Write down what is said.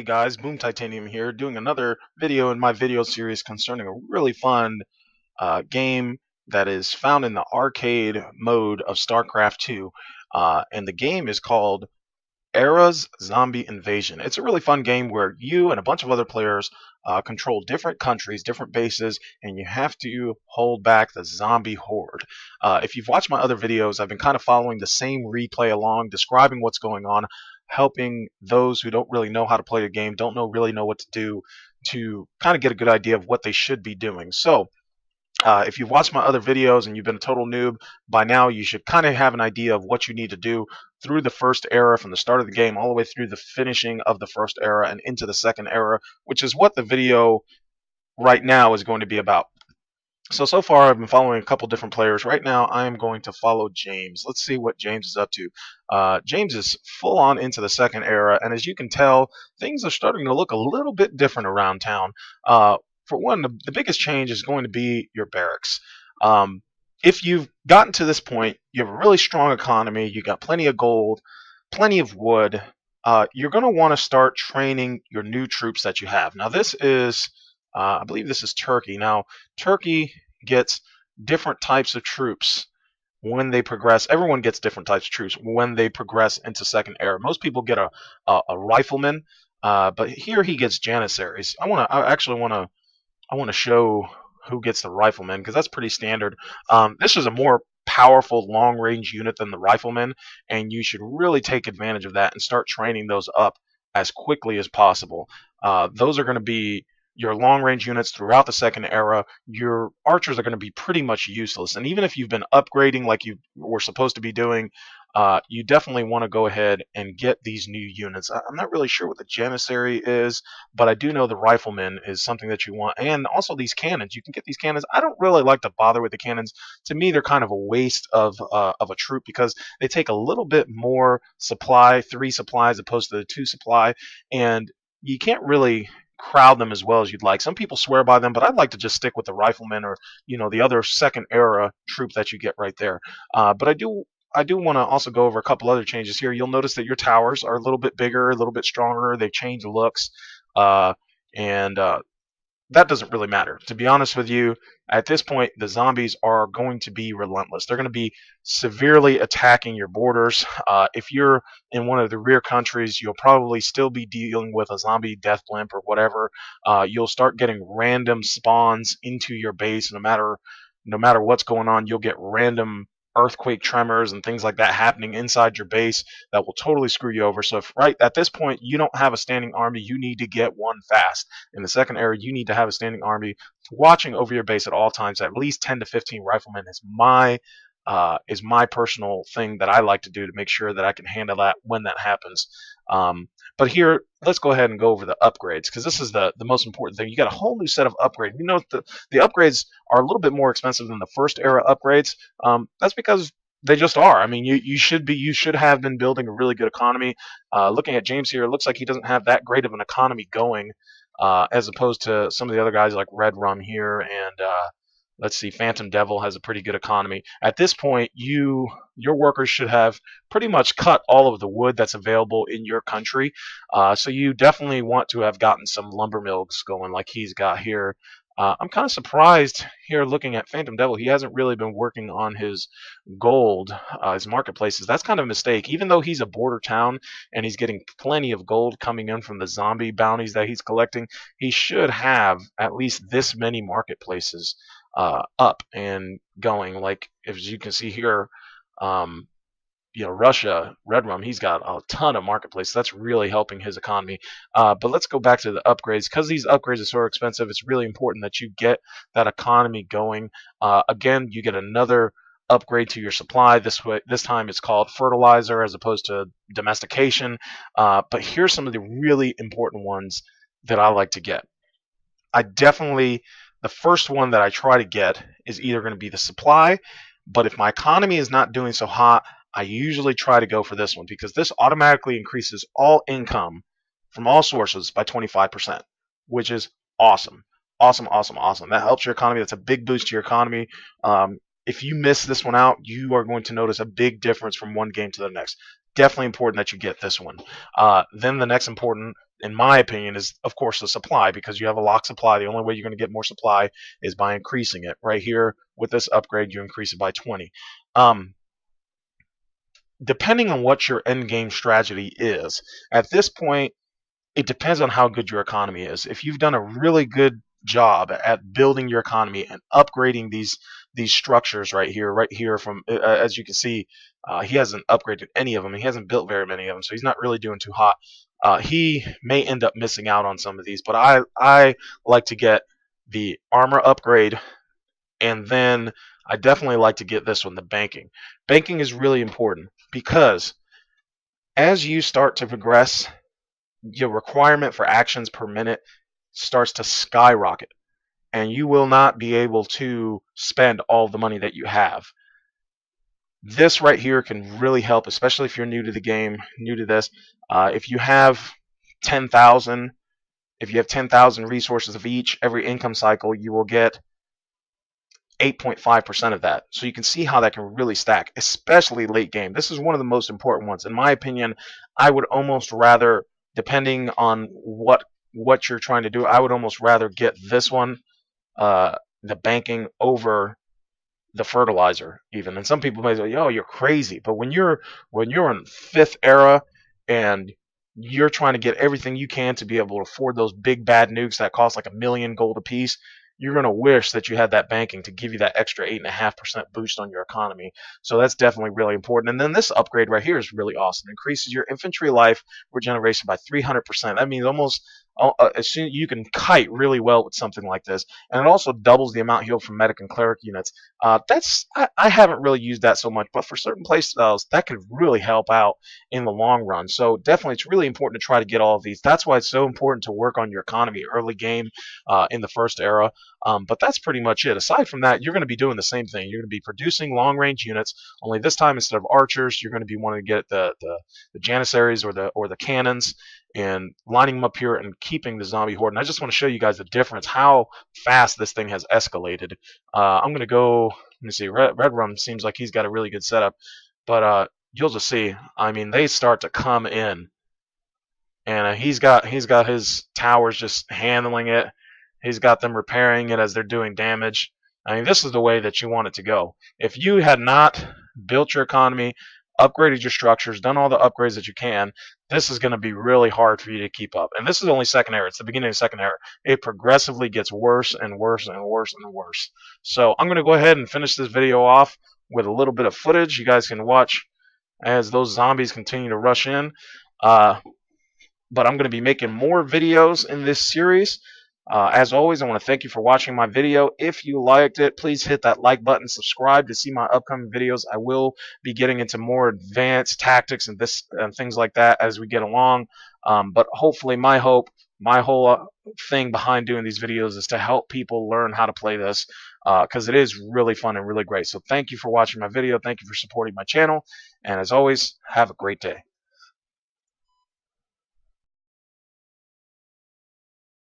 guys, BoomTitanium here, doing another video in my video series concerning a really fun game that is found in the arcade mode of StarCraft 2. And the game is called Era's Zombie Invasion. It's a really fun game where you and a bunch of other players control different countries, different bases, and you have to hold back the zombie horde. If you've watched my other videos, I've been kind of following the same replay along, describing what's going on, helping those who don't really know how to play the game, don't really know what to do, to kind of get a good idea of what they should be doing. So if you've watched my other videos and you've been a total noob, by now you should kind of have an idea of what you need to do through the first era, from the start of the game all the way through the finishing of the first era and into the second era, which is what the video right now is going to be about. So far I've been following a couple different players. Right now I am going to follow James. Let's see what James is up to. James is full on into the second era, and as you can tell, things are starting to look a little bit different around town. For one, the biggest change is going to be your barracks. If you've gotten to this point, you have a really strong economy, you got plenty of gold, plenty of wood, you're going to want to start training your new troops that you have. Now this is, I believe this is Turkey. Now Turkey gets different types of troops when they progress. Everyone gets different types of troops when they progress into second era. Most people get a rifleman, but here he gets janissaries. I actually want to show who gets the rifleman, because that's pretty standard. This is a more powerful long-range unit than the rifleman, and you should really take advantage of that and start training those up as quickly as possible. Those are going to be your long-range units throughout the second era. Your archers are going to be pretty much useless, and even if you've been upgrading like you were supposed to be doing, you definitely want to go ahead and get these new units. I'm not really sure what the Janissary is, but I do know the Rifleman is something that you want. And also these cannons. You can get these cannons. I don't really like to bother with the cannons. To me, they're kind of a waste of a troop, because they take a little bit more supply, 3 supply as opposed to the 2 supply, and you can't really crowd them as well as you'd like. Some people swear by them, but I'd like to just stick with the Rifleman, or the other second era troop that you get right there. But I do want to also go over a couple other changes here. You'll notice that your towers are a little bit bigger, a little bit stronger. They've changed looks, and that doesn't really matter. To be honest with you, at this point, the zombies are going to be relentless. They're going to be severely attacking your borders. If you're in one of the rear countries, you'll probably still be dealing with a zombie death blimp or whatever. You'll start getting random spawns into your base. No matter what's going on, you'll get random earthquake tremors and things like that happening inside your base that will totally screw you over. So if right at this point you don't have a standing army, you need to get one fast. In the second era, you need to have a standing army watching over your base at all times. At least 10 to 15 riflemen is my personal thing that I like to do to make sure that I can handle that when that happens. But here, let's go ahead and go over the upgrades, because this is the most important thing. You got a whole new set of upgrades. You know, the upgrades are a little bit more expensive than the first era upgrades. That's because they just are. I mean, you should have been building a really good economy. Looking at James here, it looks like he doesn't have that great of an economy going, as opposed to some of the other guys like Red Rum here, and let's see, Phantom Devil has a pretty good economy. At this point, your workers should have pretty much cut all of the wood that's available in your country. So you definitely want to have gotten some lumber mills going like he's got here. I'm kind of surprised here looking at Phantom Devil. He hasn't really been working on his gold, his marketplaces. That's kind of a mistake. Even though he's a border town and he's getting plenty of gold coming in from the zombie bounties that he's collecting, he should have at least this many marketplaces up and going. Like, as you can see here, Russia, Red Rum, he's got a ton of marketplaces. That's really helping his economy. But let's go back to the upgrades. Because these upgrades are so expensive, it's really important that you get that economy going. Again, you get another upgrade to your supply. This time it's called Fertilizer as opposed to Domestication. But here's some of the really important ones that I like to get. The first one that I try to get is either going to be the supply, but if my economy is not doing so hot, I usually try to go for this one, because this automatically increases all income from all sources by 25%, which is awesome. Awesome, awesome, awesome. That helps your economy. That's a big boost to your economy. If you miss this one out, you are going to notice a big difference from one game to the next. Definitely important that you get this one. Then the next important in my opinion, is of course the supply, because you have a locked supply. The only way you're going to get more supply is by increasing it. Right here with this upgrade, you increase it by 20. Depending on what your end game strategy is, at this point, it depends on how good your economy is. If you've done a really good job at building your economy and upgrading these structures right here from as you can see, he hasn't upgraded any of them. He hasn't built very many of them, so he's not really doing too hot. He may end up missing out on some of these, but I like to get the armor upgrade, and then I definitely like to get this one, the banking. Banking is really important because as you start to progress, your requirement for actions per minute starts to skyrocket, and you will not be able to spend all the money that you have. This right here can really help, especially if you're new to the game, new to this. If you have 10,000, if you have 10,000 resources of each, every income cycle, you will get 8.5% of that. So you can see how that can really stack, especially late game. This is one of the most important ones. In my opinion, I would almost rather, depending on what you're trying to do, I would almost rather get this one, the banking, over the fertilizer even. And some people may say, "Yo, you're crazy." But when you're in 5th era and you're trying to get everything you can to be able to afford those big bad nukes that cost like 1,000,000 gold apiece, you're going to wish that you had that banking to give you that extra 8.5% boost on your economy. So that's definitely really important. And then this upgrade right here is really awesome. It increases your infantry life regeneration by 300%. That means almost as soon you can kite really well with something like this, and it also doubles the amount healed from medic and cleric units. I haven't really used that so much, but for certain play styles, that could really help out in the long run. So definitely, it's really important to try to get all of these. That's why it's so important to work on your economy early game in the 1st era. But that's pretty much it. Aside from that, you're going to be doing the same thing. You're going to be producing long-range units. Only this time, instead of archers, you're going to be wanting to get the janissaries or the cannons, and lining them up here and keeping the zombie horde. And I just want to show you guys the difference, how fast this thing has escalated. I'm going to go, let me see, Red Rum seems like he's got a really good setup, but you'll just see, I mean, they start to come in, and he's got his towers just handling it. He's got them repairing it as they're doing damage. I mean, this is the way that you want it to go. If you had not built your economy, upgraded your structures, done all the upgrades that you can, this is going to be really hard for you to keep up. And this is only 2nd era. It's the beginning of 2nd era. It progressively gets worse and worse and worse and worse. So I'm going to go ahead and finish this video off with a little bit of footage. You guys can watch as those zombies continue to rush in. But I'm going to be making more videos in this series. As always, I want to thank you for watching my video. If you liked it, please hit that like button, subscribe to see my upcoming videos. I will be getting into more advanced tactics and things like that as we get along. But hopefully, my whole thing behind doing these videos is to help people learn how to play this, because it is really fun and really great. So thank you for watching my video. Thank you for supporting my channel. And as always, have a great day.